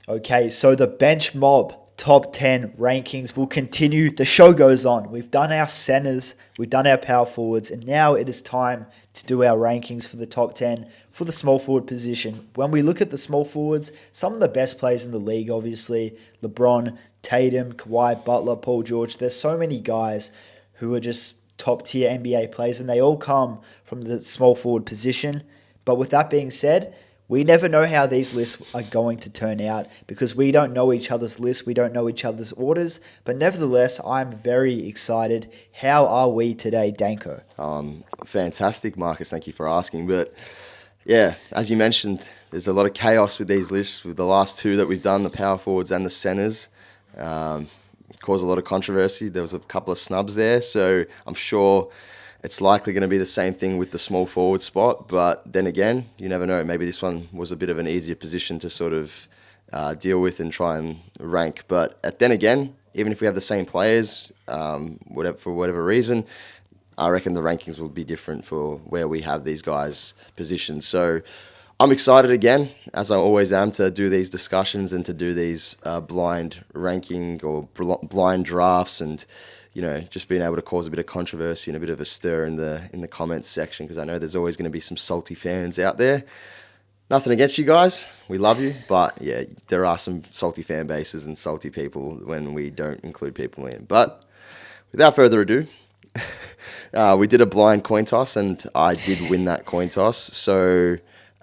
Okay, so the Bench Mob top 10 rankings will continue. The show goes on. We've done our centers, we've done our power forwards, and now it is time to do our rankings for the top 10 for the small forward position. When we look at the small forwards, some of the best players in the league, obviously, LeBron, Tatum, Kawhi, Butler, Paul George. There's so many guys who are just top tier NBA players, and they all come from the small forward position. But with that being said, we never know how these lists are going to turn out because we don't know each other's lists, we don't know each other's orders. But nevertheless, I'm very excited. How are we today, Danko? Fantastic, Marcus. Thank you for asking. But yeah, as you mentioned, there's a lot of chaos with these lists. With the last two that we've done, the power forwards and the centers, caused a lot of controversy. There was a couple of snubs there, so I'm sure it's likely going to be the same thing with the small forward spot, but then again, you never know. Maybe this one was a bit of an easier position to sort of deal with and try and rank. But then again, even if we have the same players, for whatever reason, I reckon the rankings will be different for where we have these guys positioned. So I'm excited again, as I always am, to do these discussions and to do these blind ranking or blind drafts and just being able to cause a bit of controversy and a bit of a stir in the comments section, because I know there's always going to be some salty fans out there. Nothing against you guys, we love you, but yeah, there are some salty fan bases and salty people when we don't include people in. But without further ado, we did a blind coin toss, and I did win that coin toss. So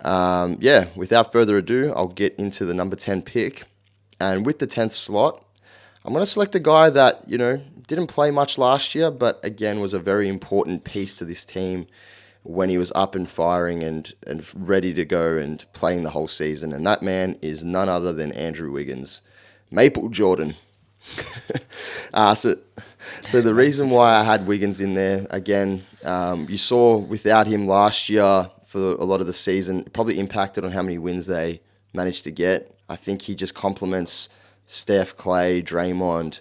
without further ado, I'll get into the number 10 pick, and with the 10th slot, I'm going to select a guy that, didn't play much last year, but again was a very important piece to this team when he was up and firing and ready to go and playing the whole season. And that man is none other than Andrew Wiggins, Maple Jordan. So the reason why I had Wiggins in there, again, you saw without him last year for a lot of the season, it probably impacted on how many wins they managed to get. I think he just complements Steph, Clay, Draymond,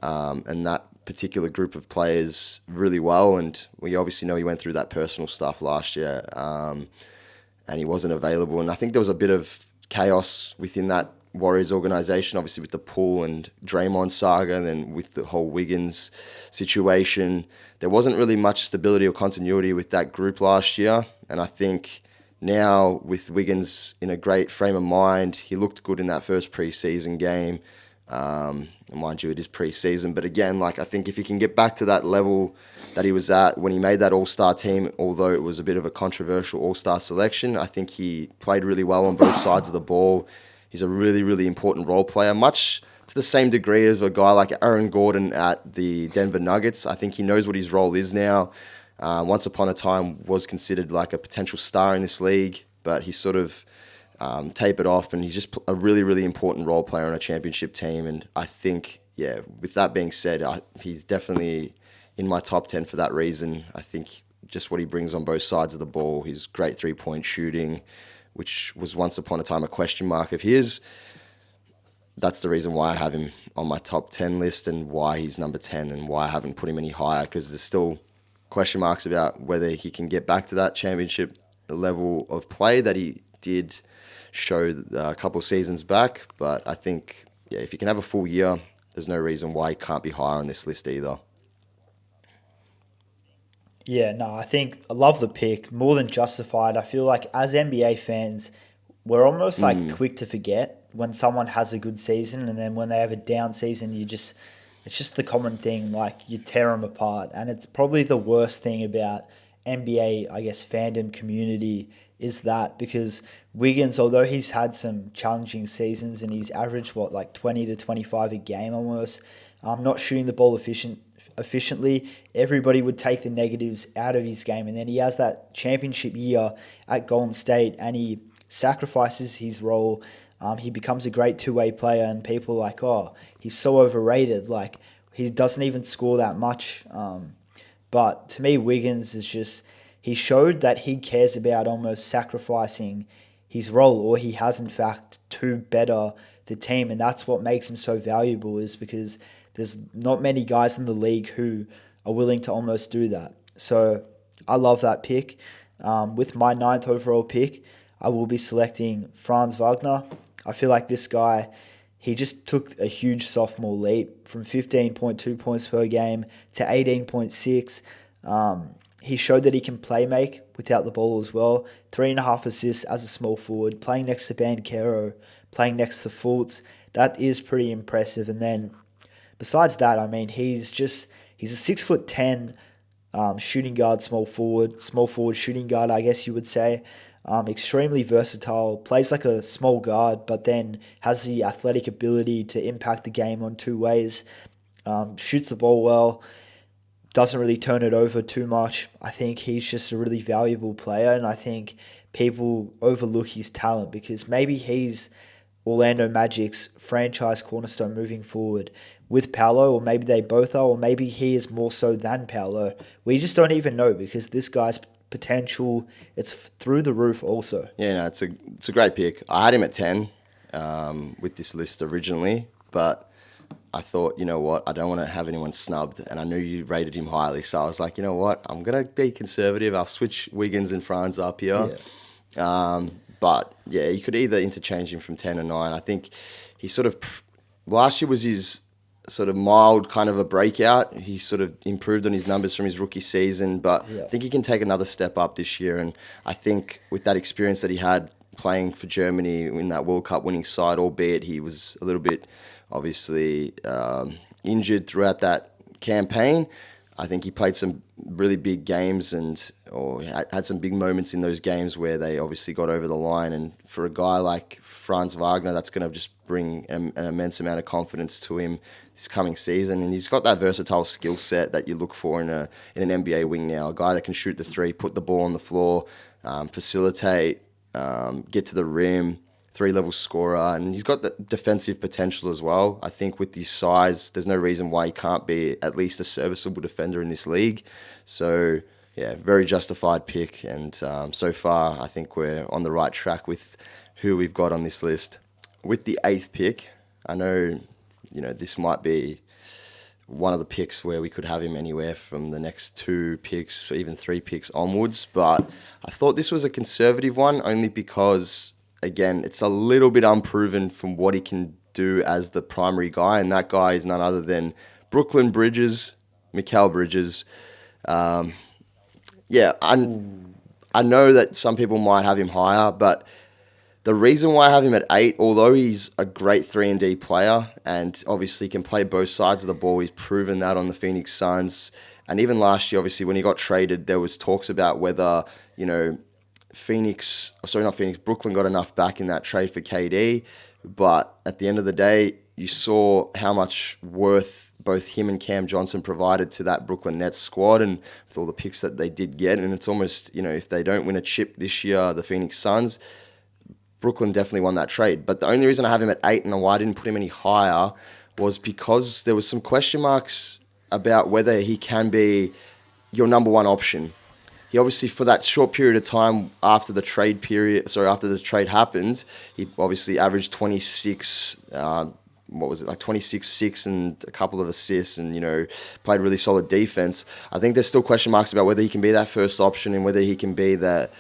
and that particular group of players really well. And we obviously know he went through that personal stuff last year, and he wasn't available. And I think there was a bit of chaos within that Warriors organization, obviously with the Poole and Draymond saga, and then with the whole Wiggins situation. There wasn't really much stability or continuity with that group last year. And I think now with Wiggins in a great frame of mind, he looked good in that first preseason game. Mind you, it is pre-season, but again, I think if he can get back to that level that he was at when he made that All-Star team, although it was a bit of a controversial All-Star selection, I think he played really well on both sides of the ball. He's a really, really important role player, much to the same degree as a guy like Aaron Gordon at the Denver Nuggets. I think he knows what his role is now. Once upon a time was considered like a potential star in this league, but he sort of tapered off, and he's just a really, really important role player on a championship team. And I think, with that being said, he's definitely in my top 10 for that reason. I think just what he brings on both sides of the ball, his great three-point shooting, which was once upon a time a question mark of his. That's the reason why I have him on my top 10 list and why he's number 10 and why I haven't put him any higher, because there's still question marks about whether he can get back to that championship level of play that he did show a couple seasons back. But I think, if you can have a full year, there's no reason why he can't be higher on this list either. Yeah, no, I love the pick, more than justified. I feel like as NBA fans, we're almost quick to forget when someone has a good season, and then when they have a down season, it's just the common thing, you tear them apart. And it's probably the worst thing about NBA, I guess, fandom community is that, because Wiggins, although he's had some challenging seasons and he's averaged 20 to 25 a game almost, not shooting the ball efficiently, everybody would take the negatives out of his game. And then he has that championship year at Golden State and he sacrifices his role. He becomes a great two-way player, and people are like, oh, he's so overrated. He doesn't even score that much. But to me, Wiggins is just, he showed that he cares about almost sacrificing his role, or he has in fact to better the team. And that's what makes him so valuable, is because there's not many guys in the league who are willing to almost do that. So I love that pick. With my 9th overall pick, I will be selecting Franz Wagner. I feel like this guy, he just took a huge sophomore leap from 15.2 points per game to 18.6. He showed that he can play make without the ball as well. 3.5 assists as a small forward, playing next to Banchero, playing next to Fultz. That is pretty impressive. And then besides that, I mean, he's a 6'10" shooting guard, small forward shooting guard, I guess you would say. Extremely versatile, plays like a small guard, but then has the athletic ability to impact the game on two ways. Shoots the ball well, doesn't really turn it over too much. I think he's just a really valuable player, and I think people overlook his talent because maybe he's Orlando Magic's franchise cornerstone moving forward with Paolo, or maybe they both are, or maybe he is more so than Paolo. We just don't even know because this guy's potential, it's through the roof also. Yeah, no, it's a great pick. I had him at 10 with this list originally, but I thought, you know what, I don't want to have anyone snubbed, and I knew you rated him highly, so I was like, you know what, I'm going to be conservative. I'll switch Wiggins and Franz up here. Yeah. But, yeah, you could either interchange him from 10 and 9. I think he sort of, last year was his sort of mild kind of a breakout. He sort of improved on his numbers from his rookie season, but I think he can take another step up this year. And I think with that experience that he had playing for Germany in that World Cup winning side, albeit he was a little bit obviously injured throughout that campaign, I think he played some really big games or had some big moments in those games where they obviously got over the line. And for a guy like Franz Wagner, that's going to just bring an immense amount of confidence to him this coming season. And he's got that versatile skill set that you look for in an NBA wing now, a guy that can shoot the three, put the ball on the floor, facilitate, get to the rim, three-level scorer, and he's got the defensive potential as well. I think with his size, there's no reason why he can't be at least a serviceable defender in this league. So, yeah, very justified pick, and so far I think we're on the right track with who we've got on this list. With the 8th pick, I know, this might be one of the picks where we could have him anywhere from the next 2 picks, or even 3 picks onwards, but I thought this was a conservative one only because, again, it's a little bit unproven from what he can do as the primary guy, and that guy is none other than Mikal Bridges. I know that some people might have him higher, but the reason why I have him at 8, although he's a great 3-and-D player and obviously can play both sides of the ball, he's proven that on the Phoenix Suns. And even last year, obviously, when he got traded, there was talks about whether, Brooklyn got enough back in that trade for KD. But at the end of the day, you saw how much worth both him and Cam Johnson provided to that Brooklyn Nets squad, and with all the picks that they did get. And it's almost, if they don't win a chip this year, the Phoenix Suns, Brooklyn definitely won that trade. But the only reason I have him at 8 and why I didn't put him any higher was because there was some question marks about whether he can be your number one option. He obviously, for that short period of time after the trade happened, he obviously averaged 26, 26-6 and a couple of assists and, played really solid defense. I think there's still question marks about whether he can be that first option and whether he can be the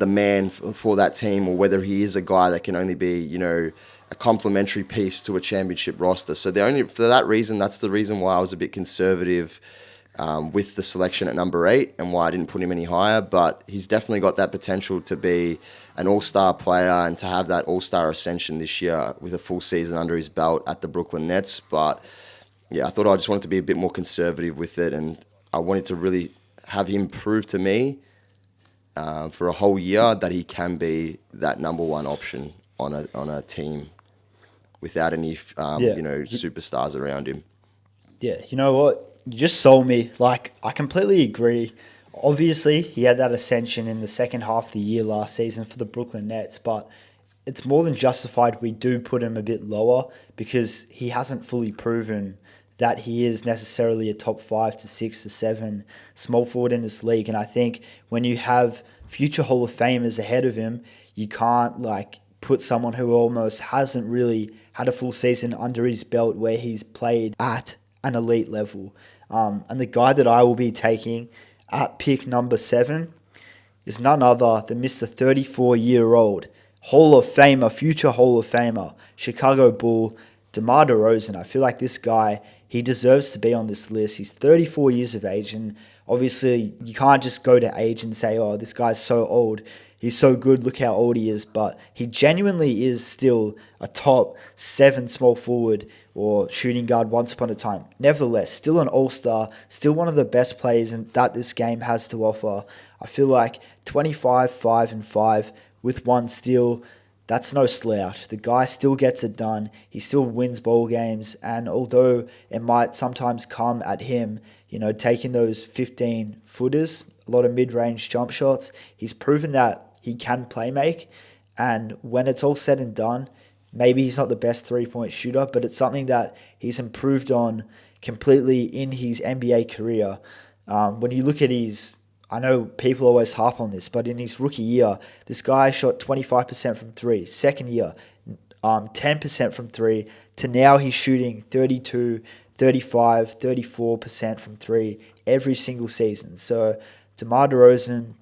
man for that team, or whether he is a guy that can only be, a complementary piece to a championship roster. So for that reason, that's the reason why I was a bit conservative with the selection at number 8 and why I didn't put him any higher. But he's definitely got that potential to be an all-star player and to have that all-star ascension this year with a full season under his belt at the Brooklyn Nets. But yeah, I thought I just wanted to be a bit more conservative with it, and I wanted to really have him prove to me for a whole year that he can be that number one option on a team without any superstars around him. Yeah, you know what? You just sold me. Like, I completely agree. Obviously, he had that ascension in the second half of the year last season for the Brooklyn Nets, but it's more than justified we do put him a bit lower because he hasn't fully proven that he is necessarily a top 5 to 6 to 7 small forward in this league. And I think when you have future Hall of Famers ahead of him, you can't put someone who almost hasn't really had a full season under his belt where he's played at an elite level. And the guy that I will be taking at pick number 7 is none other than Mr. 34-year-old Hall of Famer, future Hall of Famer, Chicago Bull, DeMar DeRozan. I feel like this guy, he deserves to be on this list. He's 34 years of age, and obviously you can't just go to age and say, oh, this guy's so old. He's so good, look how old he is. But he genuinely is still a top 7 small forward or shooting guard once upon a time. Nevertheless, still an all-star, still one of the best players that this game has to offer. I feel like 25, 5, and 5 with 1 steal, that's no slouch. The guy still gets it done. He still wins ball games. And although it might sometimes come at him, taking those 15 footers, a lot of mid-range jump shots, he's proven that he can play make. And when it's all said and done, maybe he's not the best three-point shooter, but it's something that he's improved on completely in his NBA career. When you look at I know people always harp on this, but in his rookie year, this guy shot 25% from 3. Second year, 10% from 3. To now he's shooting 32, 35, 34% from 3 every single season. So DeMar DeRozan,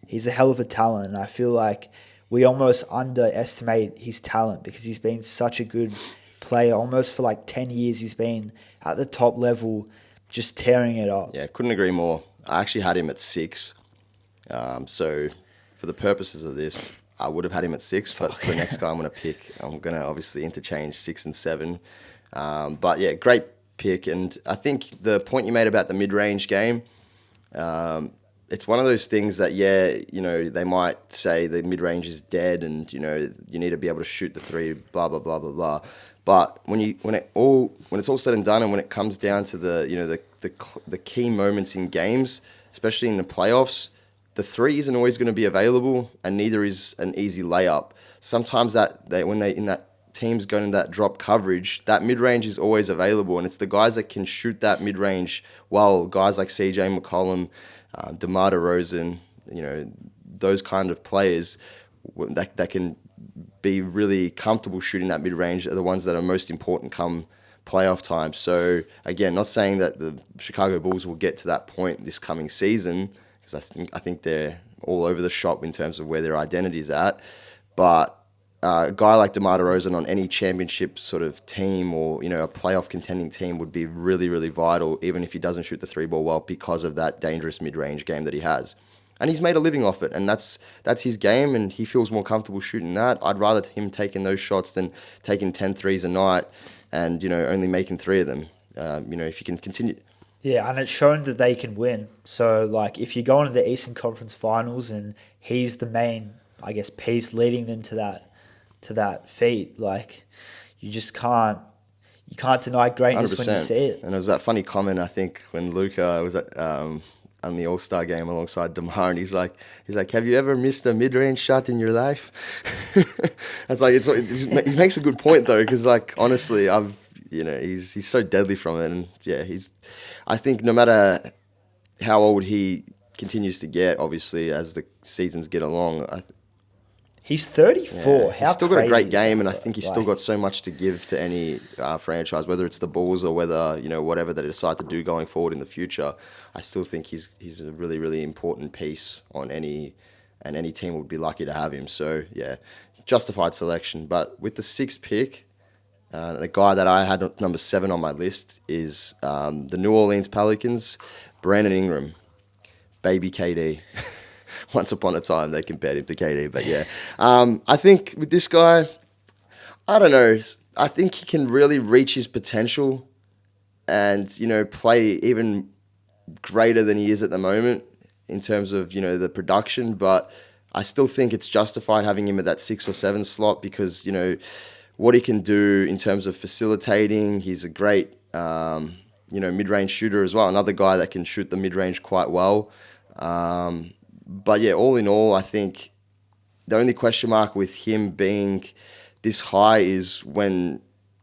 he's a hell of a talent. And I feel like we almost underestimate his talent because he's been such a good player. Almost for like 10 years he's been at the top level, just tearing it up. Yeah, couldn't agree more. I actually had him at 6. So for the purposes of this, I would have had him at 6, but for the next guy I'm going to pick, I'm going to obviously interchange 6 and 7. But yeah, great pick. And I think the point you made about the mid-range game, it's one of those things that, they might say the mid-range is dead and, you need to be able to shoot the 3, blah, blah, blah, blah, blah. But when it's all said and done, and when it comes down to the key moments in games, especially in the playoffs, the 3 isn't always going to be available, and neither is an easy layup. Sometimes when teams go into that drop coverage, that mid range is always available, and it's the guys that can shoot that mid range well. Guys like CJ McCollum, DeMar DeRozan, those kind of players that can be really comfortable shooting that mid-range are the ones that are most important come playoff time. So, again, not saying that the Chicago Bulls will get to that point this coming season, because I think they're all over the shop in terms of where their identity is at. But a guy like DeMar DeRozan on any championship sort of team or, a playoff contending team would be really, really vital, even if he doesn't shoot the 3 ball well, because of that dangerous mid-range game that he has. And he's made a living off it, and that's his game, and he feels more comfortable shooting that. I'd rather him taking those shots than taking 10 threes a night and, only making 3 of them. If you can continue. Yeah, and it's shown that they can win. So, if you go into the Eastern Conference Finals and he's the main, piece leading them to that feat, you just can't deny greatness 100%. when you see it. And it was that funny comment, I think, when Luka was at on the All-Star game alongside DeMar, and he's like, have you ever missed a mid-range shot in your life? He makes a good point though, because honestly, he's so deadly from it, and yeah, I think no matter how old he continues to get, obviously as the seasons get along, he's 34. Yeah, he's still got a great game, and I that? think he's still got so much to give to any franchise, whether it's the Bulls or whether whatever they decide to do going forward in the future. I still think he's a really, really important piece on any team would be lucky to have him. So yeah, justified selection. But with the 6th pick, the guy that I had at number 7 on my list is the New Orleans Pelicans, Brandon Ingram, baby KD. Once upon a time, they compared him to KD, but yeah. I think with this guy, I don't know. I think he can really reach his potential and, play even greater than he is at the moment in terms of, the production. But I still think it's justified having him at that 6 or 7 slot because, what he can do in terms of facilitating. He's a great, mid-range shooter as well. Another guy that can shoot the mid-range quite well. But yeah, all in all, I think the only question mark with him being this high is when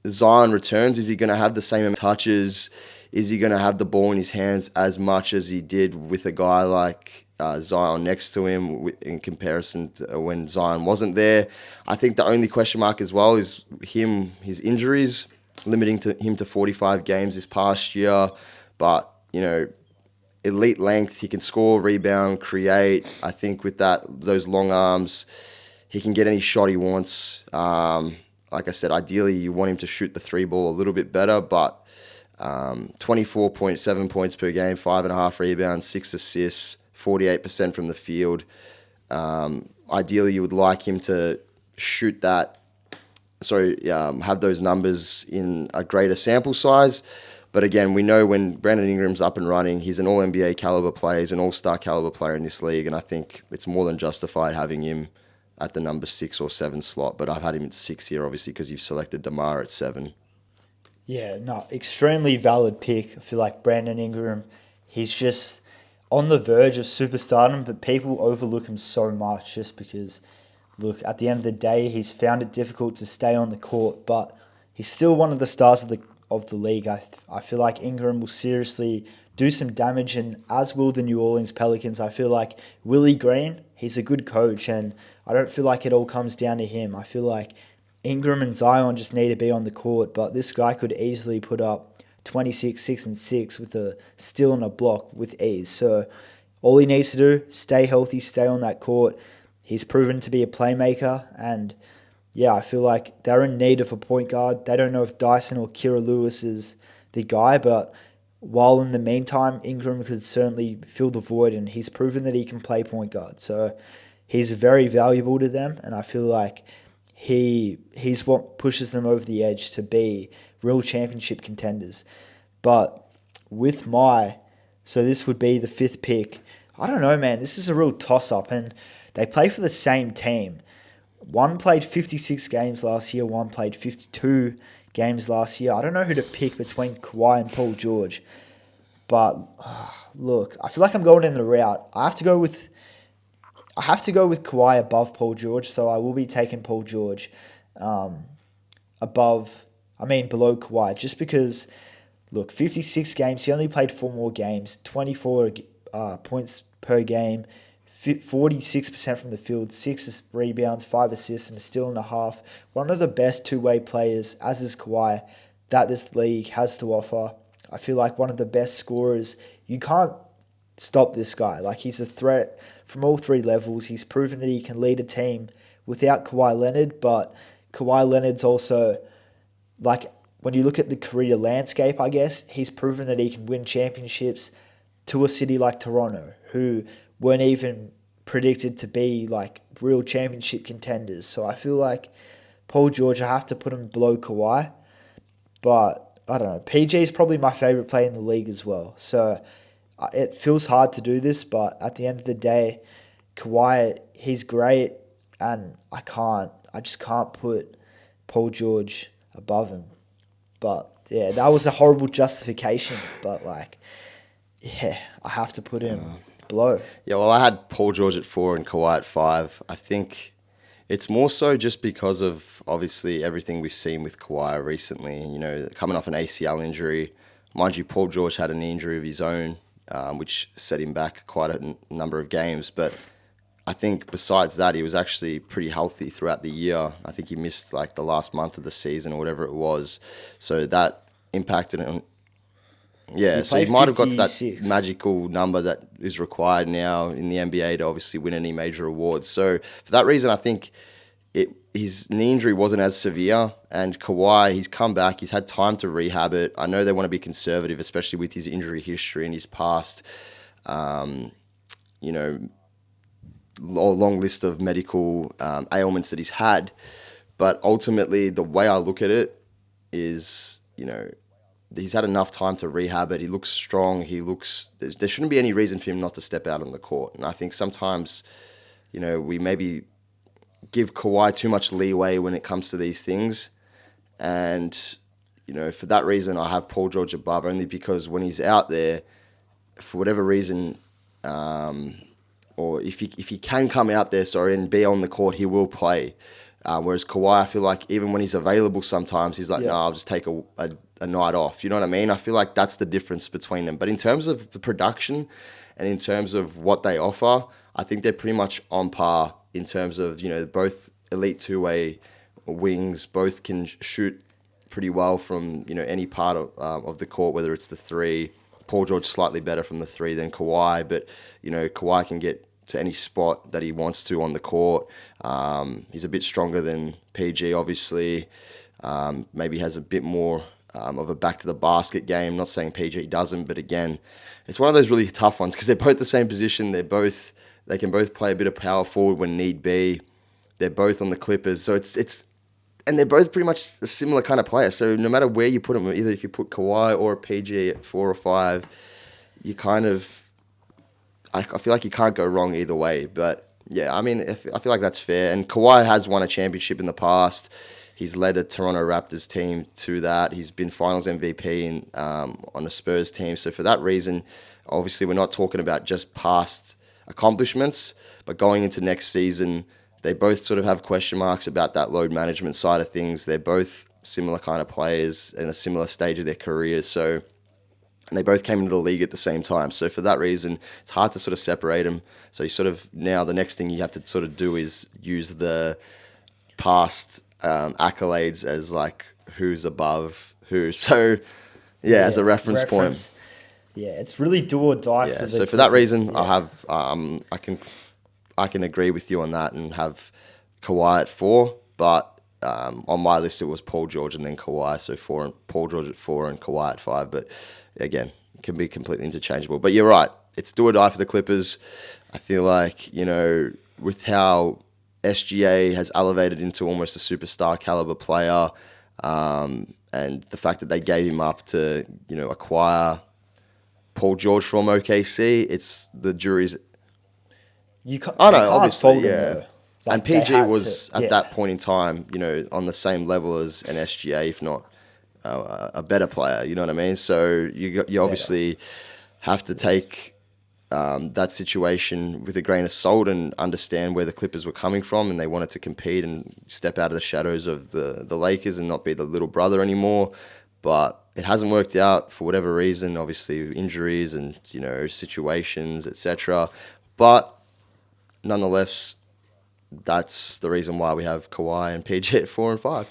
Zion returns, is he going to have the same touches? Is he going to have the ball in his hands as much as he did with a guy like Zion next to him in comparison to when Zion wasn't there? I think the only question mark as well is his injuries, limiting him to 45 games this past year. But, elite length, he can score, rebound, create. I think with those long arms, He can get any shot he wants. Like I said, ideally you want him to shoot the 3-ball a little bit better, but 24.7 points per game, 5.5 rebounds, 6 assists, 48% from the field. Ideally, you would like him to shoot that, have those numbers in a greater sample size. But again, we know when Brandon Ingram's up and running, he's an all-NBA caliber player, he's an all-star caliber player in this league, and I think it's more than justified having him at the number 6 or 7 slot. But I've had him at 6 here, obviously, because you've selected DeMar at 7. Yeah, no, extremely valid pick. I feel like Brandon Ingram, he's just on the verge of superstardom, but people overlook him so much just because, look, at the end of the day, he's found it difficult to stay on the court, but he's still one of the stars of the league. I feel like Ingram will seriously do some damage, and as will the New Orleans Pelicans. I feel like Willie Green, he's a good coach, and I don't feel like it all comes down to him. I feel like Ingram and Zion just need to be on the court, but this guy could easily put up 26, 6 and 6 with a steal and a block with ease. So all he needs to do, stay healthy, stay on that court. He's proven to be a playmaker, and yeah, I feel like they're in need of a point guard. They don't know if Dyson or Kira Lewis is the guy, but while in the meantime, Ingram could certainly fill the void, and he's proven that he can play point guard. So he's very valuable to them, and I feel like he's what pushes them over the edge to be real championship contenders. But with so this would be the 5th pick. I don't know, man. This is a real toss-up, and they play for the same team. One played 56 games last year, one played 52 games last year. I don't know who to pick between Kawhi and Paul George. But, look, I feel like I'm going in the route. I have to go with Kawhi above Paul George, so I will be taking Paul George below Kawhi, just because, look, 56 games, he only played 4 more games, 24 points per game, 46% from the field, 6 rebounds, 5 assists, and a steal and a half. One of the best two-way players, as is Kawhi, that this league has to offer. I feel like one of the best scorers. You can't stop this guy. Like, he's a threat from all 3 levels. He's proven that he can lead a team without Kawhi Leonard, but Kawhi Leonard's also, like, when you look at the career landscape, I guess, he's proven that he can win championships to a city like Toronto, who weren't even predicted to be, like, real championship contenders. So I feel like Paul George, I have to put him below Kawhi, but I don't know. PG is probably my favorite player in the league as well. So it feels hard to do this, but at the end of the day, Kawhi, he's great, and I just can't put Paul George above him. But yeah, that was a horrible justification, but like, yeah, I have to put him below. Yeah, well, I had Paul George at 4 and Kawhi at 5. I think it's more so just because of, obviously, everything we've seen with Kawhi recently, coming off an ACL injury. Mind you, Paul George had a knee injury of his own, which set him back quite a number of games. But I think besides that, he was actually pretty healthy throughout the year. I think he missed like the last month of the season or whatever it was. So that impacted on. Yeah, so he might have got to that magical number that is required now in the NBA to obviously win any major awards. So for that reason, I think his knee injury wasn't as severe. And Kawhi, he's come back. He's had time to rehab it. I know they want to be conservative, especially with his injury history and his past, long list of medical ailments that he's had. But ultimately, the way I look at it is, he's had enough time to rehab it. He looks strong. There shouldn't be any reason for him not to step out on the court. And I think sometimes, we maybe give Kawhi too much leeway when it comes to these things. And, for that reason, I have Paul George above, only because when he's out there, for whatever reason, or if he can come out there, and be on the court, he will play. Whereas Kawhi, I feel like even when he's available sometimes, he's like, no, I'll just take a night off. You know what I mean? I feel like that's the difference between them. But in terms of the production and in terms of what they offer, I think they're pretty much on par in terms of, both elite two-way wings, both can shoot pretty well from, any part of the court, whether it's the 3. Paul George slightly better from the 3 than Kawhi, but, Kawhi can get to any spot that he wants to on the court. He's a bit stronger than PG, obviously. Maybe has a bit more of a back to the basket game. Not saying PG doesn't, but again, it's one of those really tough ones because they're both the same position. They can both play a bit of power forward when need be. They're both on the Clippers, so and they're both pretty much a similar kind of player. So no matter where you put them, either if you put Kawhi or a PG at 4 or 5, you kind of, I feel like you can't go wrong either way. But yeah, I mean, I feel like that's fair. And Kawhi has won a championship in the past. He's led a Toronto Raptors team to that. He's been Finals MVP on a Spurs team. So for that reason, obviously we're not talking about just past accomplishments, but going into next season, they both sort of have question marks about that load management side of things. They're both similar kind of players in a similar stage of their careers. So, and they both came into the league at the same time. So for that reason, it's hard to sort of separate them. So you sort of, now the next thing you have to sort of do is use the past accolades as like who's above who. So yeah, as a reference point. Yeah, it's really do or die. Yeah, so for that reason, I have I can agree with you on that and have Kawhi at 4, but on my list it was Paul George and then Kawhi, so Paul George at 4 and Kawhi at 5. But again, it can be completely interchangeable. But you're right, it's do or die for the Clippers. I feel like, you know, with how SGA has elevated into almost a superstar caliber player, and the fact that they gave him up to, you know, acquire Paul George from OKC, it's the jury's. Obviously, yeah. Like, and PG was at that point in time, you know, on the same level as an SGA, if not a better player. You know what I mean? So you obviously have to take that situation with a grain of salt and understand where the Clippers were coming from, and they wanted to compete and step out of the shadows of the Lakers and not be the little brother anymore. But it hasn't worked out for whatever reason, obviously injuries and, you know, situations, etc. But nonetheless, that's the reason why we have Kawhi and PG at 4 and 5.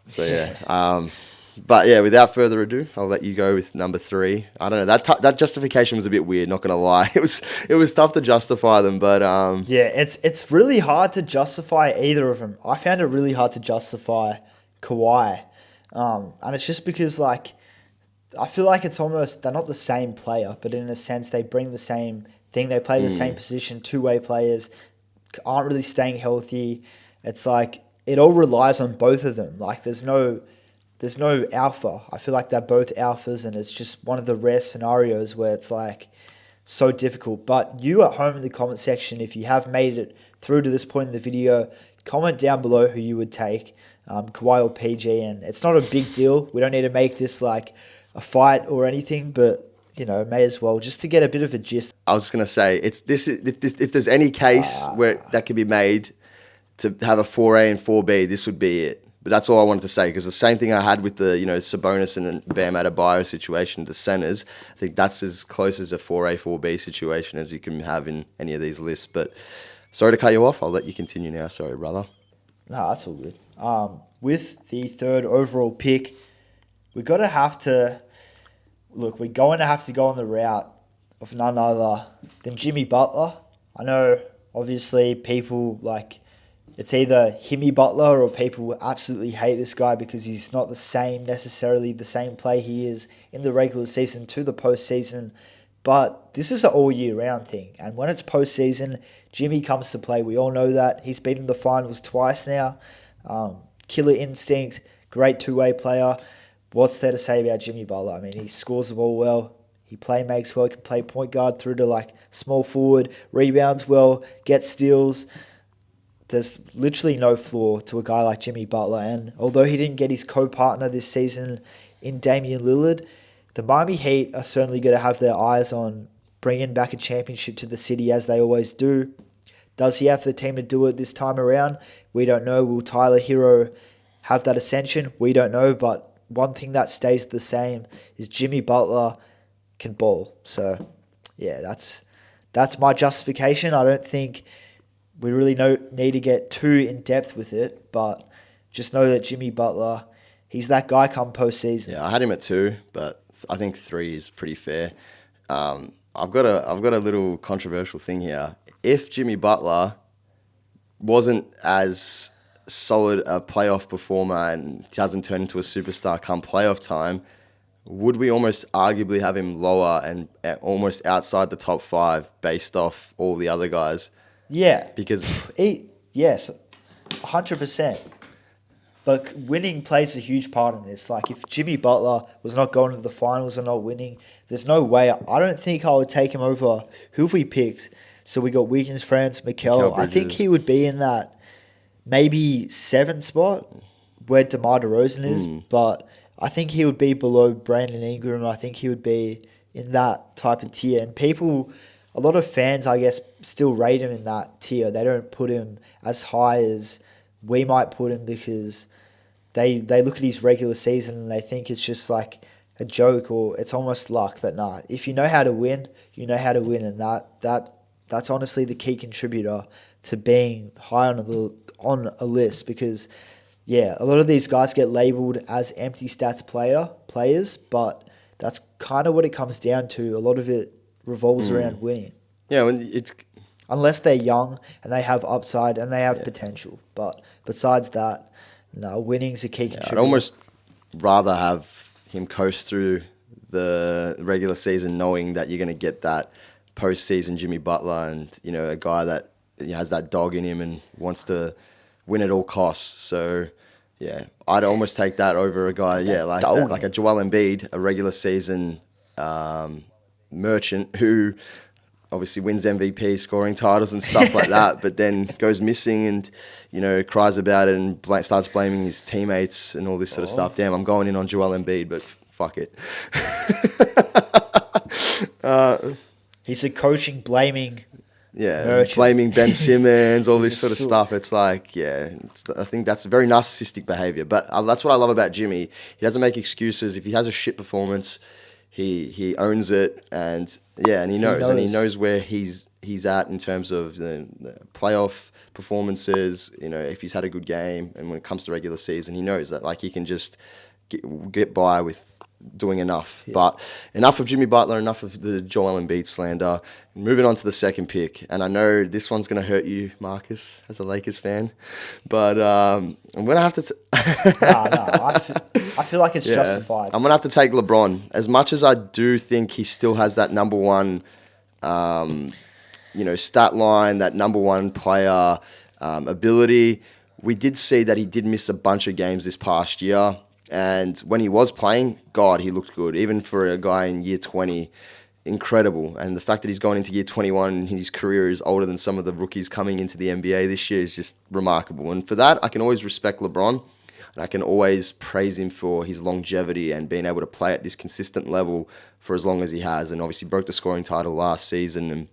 So yeah. But yeah, without further ado, I'll let you go with number 3. I don't know, that justification was a bit weird, not gonna lie. It was tough to justify them, but yeah, it's really hard to justify either of them. I found it really hard to justify Kawhi, and it's just because, like, I feel like it's almost, they're not the same player, but in a sense they bring the same thing. They play the same position, two-way players, aren't really staying healthy. It's like it all relies on both of them. Like there's no alpha. I feel like they're both alphas, and it's just one of the rare scenarios where it's like so difficult. But you at home in the comment section, if you have made it through to this point in the video, comment down below who you would take, Kawhi or PG. And it's not a big deal. We don't need to make this like a fight or anything, but you know, may as well, just to get a bit of a gist. I was just gonna say, if there's any case where that could be made to have a 4A and 4B, this would be it. But that's all I wanted to say, because the same thing I had with the, you know, Sabonis and Bam Adebayo situation, the centers, I think that's as close as a 4A, 4B situation as you can have in any of these lists. But sorry to cut you off. I'll let you continue now. Sorry, brother. No, that's all good. With the 3rd overall pick, we're going to have to go on the route of none other than Jimmy Butler. I know, obviously, people like, it's either Himmy Butler or people absolutely hate this guy because he's not necessarily the same play he is in the regular season to the postseason. But this is an all year round thing. And when it's postseason, Jimmy comes to play. We all know that. He's been in the finals twice now. Killer instinct, great two-way player. What's there to say about Jimmy Butler? I mean, he scores the ball well. He makes well. He can play point guard through to like small forward, rebounds well, gets steals. There's literally no flaw to a guy like Jimmy Butler. And although he didn't get his co-partner this season in Damian Lillard, the Miami Heat are certainly going to have their eyes on bringing back a championship to the city, as they always do. Does he have the team to do it this time around? We don't know. Will Tyler Hero have that ascension? We don't know. But one thing that stays the same is Jimmy Butler can ball. So, yeah, that's my justification. I don't think we really need to get too in-depth with it, but just know that Jimmy Butler, he's that guy come postseason. Yeah, I had him at 2, but I think 3 is pretty fair. I've got a little controversial thing here. If Jimmy Butler wasn't as solid a playoff performer and hasn't turned into a superstar come playoff time, would we almost arguably have him lower and almost outside the top 5 based off all the other guys? Yeah. Because Yes, 100%. But winning plays a huge part in this. Like, if Jimmy Butler was not going to the finals or not winning, there's no way. I don't think I would take him over. Who have we picked? So we got Wiggins, France, Mikal. I think he would be in that maybe 7 spot where DeMar DeRozan is. But I think he would be below Brandon Ingram. I think he would be in that type of tier. And a lot of fans, I guess, still rate him in that tier. They don't put him as high as we might put him because they look at his regular season and they think it's just like a joke or it's almost luck. But nah, if you know how to win, you know how to win, and that's honestly the key contributor to being high on a list. Because yeah, a lot of these guys get labeled as empty stats players, but that's kind of what it comes down to. A lot of it revolves around winning. Yeah, when it's unless they're young and they have upside and they have potential. But besides that, no, winning's a key contributor. I'd almost rather have him coast through the regular season knowing that you're going to get that postseason Jimmy Butler and, a guy that has that dog in him and wants to win at all costs. So, yeah, I'd almost take that over a guy, like a Joel Embiid, a regular season merchant who obviously wins MVP, scoring titles and stuff like that, but then goes missing and, cries about it and starts blaming his teammates and all this sort of stuff. Damn, I'm going in on Joel Embiid, but fuck it. He's a coaching blaming merchant. Blaming Ben Simmons, all this sort of stuff. It's like, I think that's a very narcissistic behavior. But that's what I love about Jimmy. He doesn't make excuses. If he has a shit performance, he owns it, and he knows where he's at in terms of the playoff performances. If he's had a good game, and when it comes to regular season, he knows that like he can just get by with doing enough. Yeah. But enough of Jimmy Butler, enough of the Joel Embiid slander. Moving on to the second pick, and I know this one's going to hurt you, Marcus, as a Lakers fan, but I'm going to have to... I feel like it's justified. I'm going to have to take LeBron. As much as I do think he still has that number one, stat line, that number one player ability, we did see that he did miss a bunch of games this past year. And when he was playing, God, he looked good. Even for a guy in year 20, incredible. And the fact that he's going into year 21 and his career is older than some of the rookies coming into the NBA this year is just remarkable. And for that, I can always respect LeBron. And I can always praise him for his longevity and being able to play at this consistent level for as long as he has. And obviously broke the scoring title last season.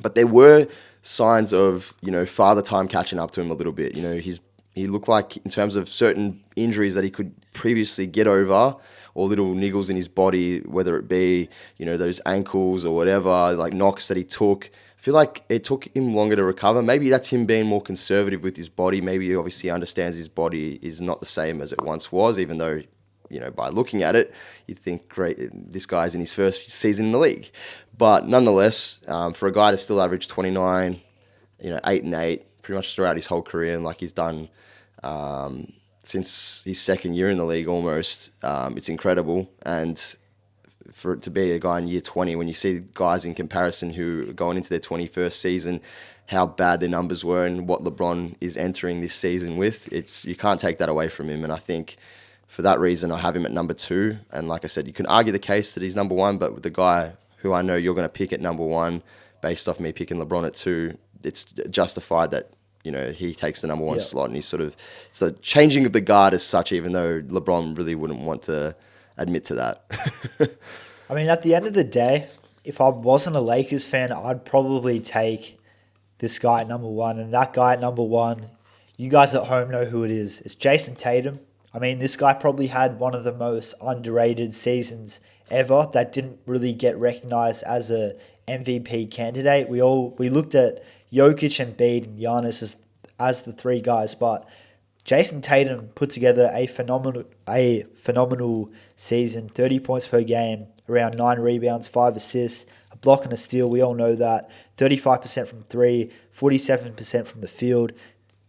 But there were signs of, father time catching up to him a little bit. He looked like, in terms of certain injuries that he could previously get over, or little niggles in his body, whether it be, those ankles or whatever, like knocks that he took. I feel like it took him longer to recover. Maybe that's him being more conservative with his body. Maybe he obviously understands his body is not the same as it once was, even though, by looking at it, you'd think, great, this guy's in his first season in the league. But nonetheless, for a guy to still average 29, 8-8, pretty much throughout his whole career, and like he's done since his second year in the league almost, it's incredible. And for it to be a guy in year 20, when you see guys in comparison who are going into their 21st season, how bad their numbers were and what LeBron is entering this season with, you can't take that away from him. And I think for that reason, I have him at number 2. And like I said, you can argue the case that he's number 1, but with the guy who I know you're going to pick at number 1, based off me picking LeBron at 2, it's justified that he takes the number 1 slot, and he's sort of changing the guard as such, even though LeBron really wouldn't want to admit to that. I mean, at the end of the day, if I wasn't a Lakers fan, I'd probably take this guy at number 1. And that guy at number 1, you guys at home know who it is. It's Jason Tatum. I mean, this guy probably had one of the most underrated seasons ever that didn't really get recognized as a MVP candidate. We looked at Jokic and Embiid and Giannis as the 3 guys, but Jason Tatum put together a phenomenal season. 30 points per game, around 9 rebounds, 5 assists, a block and a steal. We all know that. 35% from three, 47% from the field,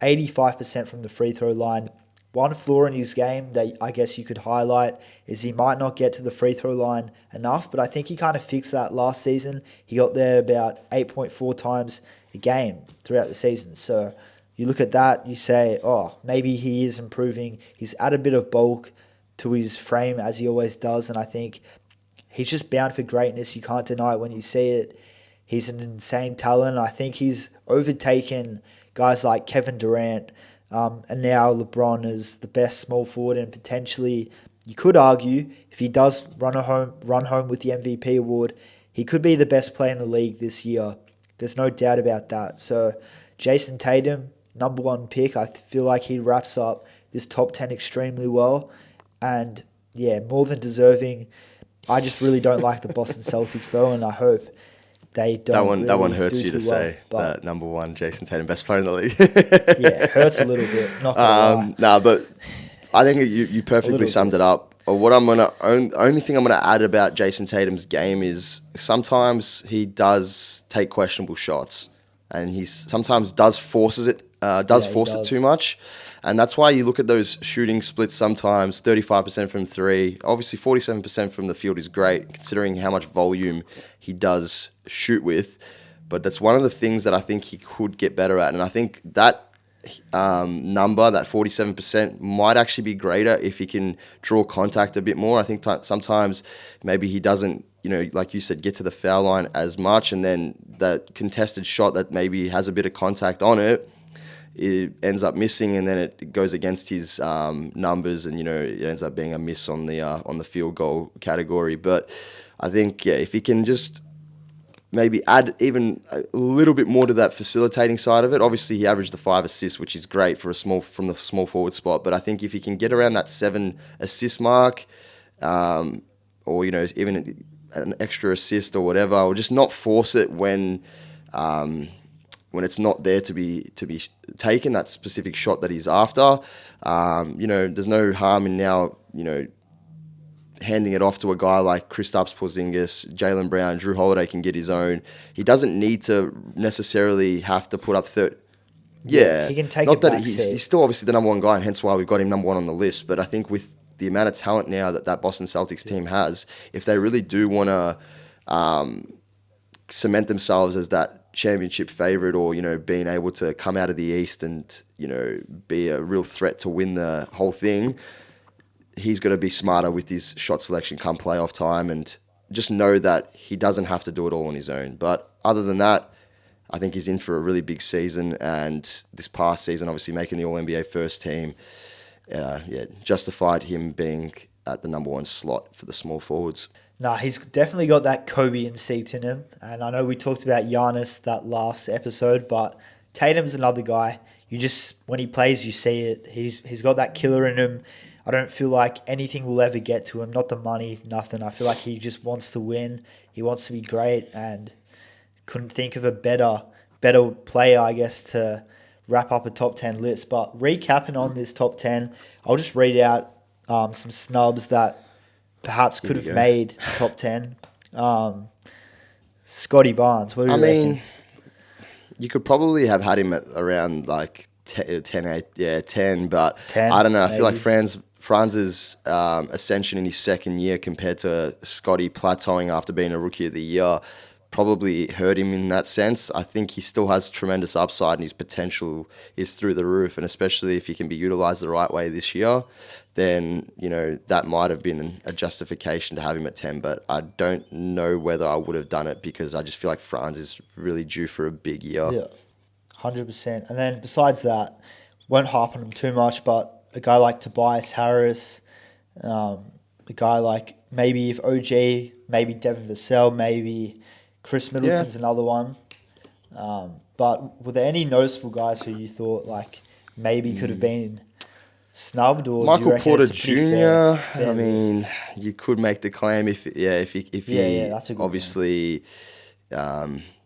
85% from the free throw line. One flaw in his game that I guess you could highlight is he might not get to the free throw line enough, but I think he kind of fixed that last season. He got there about 8.4 times a game throughout the season. So you look at that, you say, oh, maybe he is improving. He's added a bit of bulk to his frame as he always does, and I think he's just bound for greatness. You can't deny it when you see it. He's an insane talent. I think he's overtaken guys like Kevin Durant, and now LeBron is the best small forward, and potentially you could argue if he does run home with the MVP award, he could be the best player in the league this year. There's no doubt about that. So Jason Tatum, number one pick, I feel like he wraps up this top 10 extremely well, and yeah, more than deserving. I just really don't like the Boston Celtics though, and I hope they don't. That one hurts you to say well, that number one Jason Tatum, best player in the league. Yeah, it hurts a little bit. Not gonna lie. But I think you perfectly summed it up. Only thing I'm gonna add about Jason Tatum's game is sometimes he does take questionable shots, and he sometimes does force it too much. And that's why you look at those shooting splits sometimes, 35% from three. Obviously, 47% from the field is great, considering how much volume he does shoot with. But that's one of the things that I think he could get better at. And I think that number, that 47%, might actually be greater if he can draw contact a bit more. I think sometimes maybe he doesn't, like you said, get to the foul line as much. And then that contested shot that maybe has a bit of contact on it, it ends up missing, and then it goes against his numbers, and it ends up being a miss on the field goal category. But I think if he can just maybe add even a little bit more to that facilitating side of it. Obviously, he averaged the 5 assists, which is great from the small forward spot. But I think if he can get around that 7 assist mark, or even an extra assist or whatever, or just not force it when it's not there to be taken, that specific shot that he's after. There's no harm in now, handing it off to a guy like Kristaps Porzingis, Jaylen Brown, Drew Holiday can get his own. He doesn't need to necessarily have to put up third. Yeah, he can take not it that back. He's still obviously the number one guy, and hence why we've got him number one on the list. But I think with the amount of talent now that Boston Celtics team has, if they really do want to cement themselves as that championship favorite, or being able to come out of the East and be a real threat to win the whole thing, he's got to be smarter with his shot selection come playoff time, and just know that he doesn't have to do it all on his own. But other than that, I think he's in for a really big season, and this past season, obviously making the All-NBA first team, justified him being at the number one slot for the small forwards. Nah, he's definitely got that Kobe instinct in him. And I know we talked about Giannis that last episode, but Tatum's another guy. When he plays, you see it. He's got that killer in him. I don't feel like anything will ever get to him. Not the money, nothing. I feel like he just wants to win. He wants to be great, and couldn't think of a better player, I guess, to wrap up a top 10 list. But recapping on this top 10, I'll just read out some snubs that perhaps could have made the top 10. Scotty Barnes, what do you reckon? You could probably have had him at around like 10, 10, but 10, I don't know. I maybe. feel like Franz's ascension in his second year compared to Scotty plateauing after being a rookie of the year probably hurt him in that sense. I think he still has tremendous upside, and his potential is through the roof, and especially if he can be utilised the right way this year, then that might have been a justification to have him at 10, but I don't know whether I would have done it, because I just feel like Franz is really due for a big year. Yeah, 100%. And then besides that, won't harp on him too much, but a guy like Tobias Harris, a guy like maybe if OG, maybe Devin Vassell, maybe Chris Middleton's another one. But were there any noticeable guys who you thought like maybe could have been snubbed, or Michael do you reckon Porter it's a pretty Jr.? fair I mean, list? you could make the claim if he that's a good obviously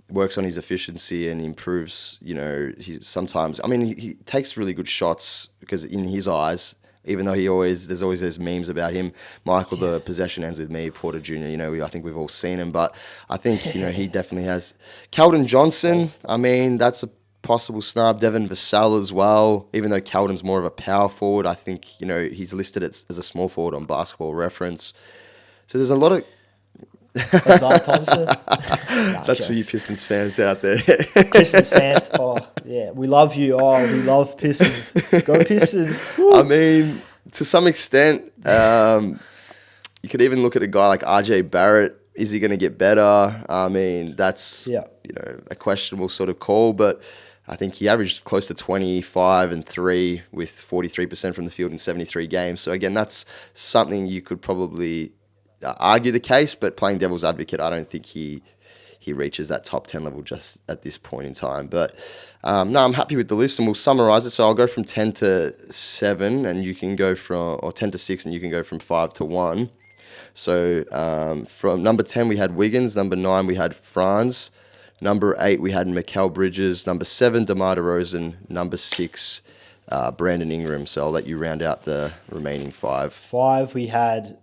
works on his efficiency and improves. He sometimes, he takes really good shots, because in his eyes, Even though there's always those memes about him. Michael, the possession ends with me. Porter Jr., I think we've all seen him. But I think, he definitely has. Keldon Johnson, I mean, that's a possible snub. Devin Vassell as well. Even though Keldon's more of a power forward, I think, he's listed as a small forward on Basketball Reference. So there's a lot of... Isaiah Thompson. That's for you Pistons fans out there. Pistons fans, we love you. We love Pistons. Go Pistons. Woo. I mean, to some extent, you could even look at a guy like RJ Barrett. Is he going to get better? I mean, that's a questionable sort of call, but I think he averaged close to 25 and 3 with 43% from the field in 73 games. So again, that's something you could probably argue the case, but playing devil's advocate, I don't think he reaches that top 10 level just at this point in time. But no, I'm happy with the list, and we'll summarize it. So I'll go from 10 to 7, and you can go or 10 to 6, and you can go from 5 to 1. So from number 10, we had Wiggins. Number 9, we had Franz. Number 8, we had Mikal Bridges. Number 7, DeMar DeRozan. Number 6, Brandon Ingram. So I'll let you round out the remaining 5. 5, we had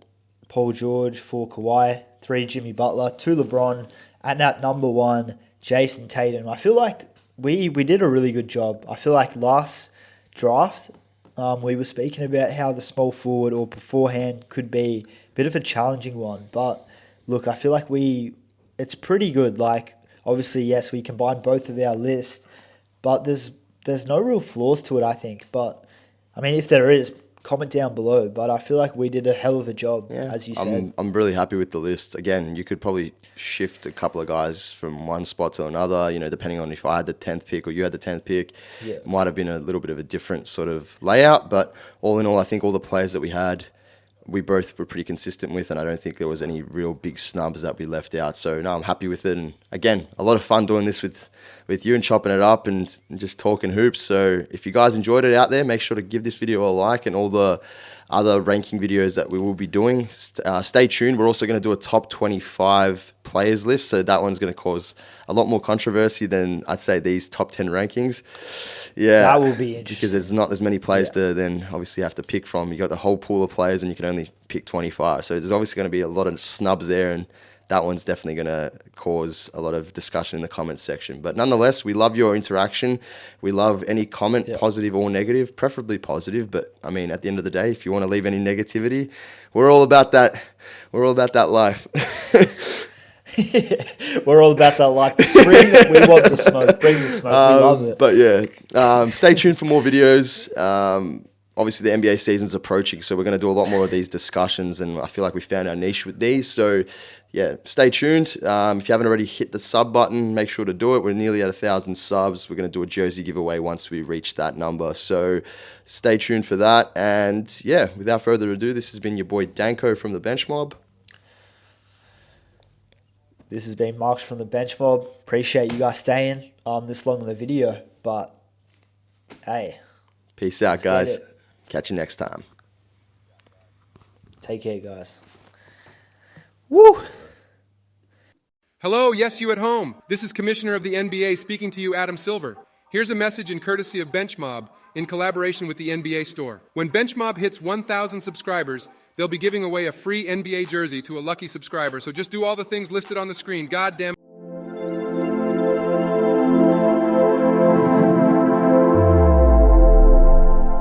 Paul George. 4, Kawhi. 3, Jimmy Butler. 2, LeBron. And at number 1, Jason Tatum. I feel like we did a really good job. I feel like last draft, we were speaking about how the small forward or beforehand could be a bit of a challenging one. But look, I feel like it's pretty good. Like, obviously, yes, we combined both of our lists, but there's no real flaws to it, I think. But, I mean, if there is, comment down below. But I feel like we did a hell of a job, as you said. I'm really happy with the list. Again, you could probably shift a couple of guys from one spot to another, depending on if I had the 10th pick or you had the 10th pick. Yeah. It might have been a little bit of a different sort of layout, but all in all, I think all the players that we had, we both were pretty consistent with, and I don't think there was any real big snubs that we left out. So, no, I'm happy with it. And again, a lot of fun doing this with you and chopping it up and just talking hoops. So if you guys enjoyed it out there, make sure to give this video a like, and all the other ranking videos that we will be doing. Stay tuned. We're also going to do a top 25 players list. So that one's going to cause a lot more controversy than, I'd say, these top 10 rankings. Yeah. That will be interesting. Because there's not as many players to then obviously have to pick from. You got the whole pool of players and you can only pick 25. So there's obviously going to be a lot of snubs there, and that one's definitely going to cause a lot of discussion in the comments section. But nonetheless, we love your interaction. We love any comment, positive or negative, preferably positive. But I mean, at the end of the day, if you want to leave any negativity, we're all about that. We're all about that life. We're all about that life. We want the smoke. Bring the smoke. We love it. But yeah, stay tuned for more videos. Obviously, the NBA season's approaching, so we're going to do a lot more of these discussions, and I feel like we found our niche with these. So, yeah, stay tuned. If you haven't already hit the sub button, make sure to do it. We're nearly at 1,000 subs. We're going to do a jersey giveaway once we reach that number. So, stay tuned for that. And, yeah, without further ado, this has been your boy Danko from the Bench Mob. This has been Marks from the Bench Mob. Appreciate you guys staying this long in the video. But, hey. Peace out, guys. Catch you next time. Take care, guys. Woo! Hello, yes, you at home. This is Commissioner of the NBA speaking to you, Adam Silver. Here's a message in courtesy of Bench Mob in collaboration with the NBA Store. When Bench Mob hits 1,000 subscribers, they'll be giving away a free NBA jersey to a lucky subscriber. So just do all the things listed on the screen. Goddamn.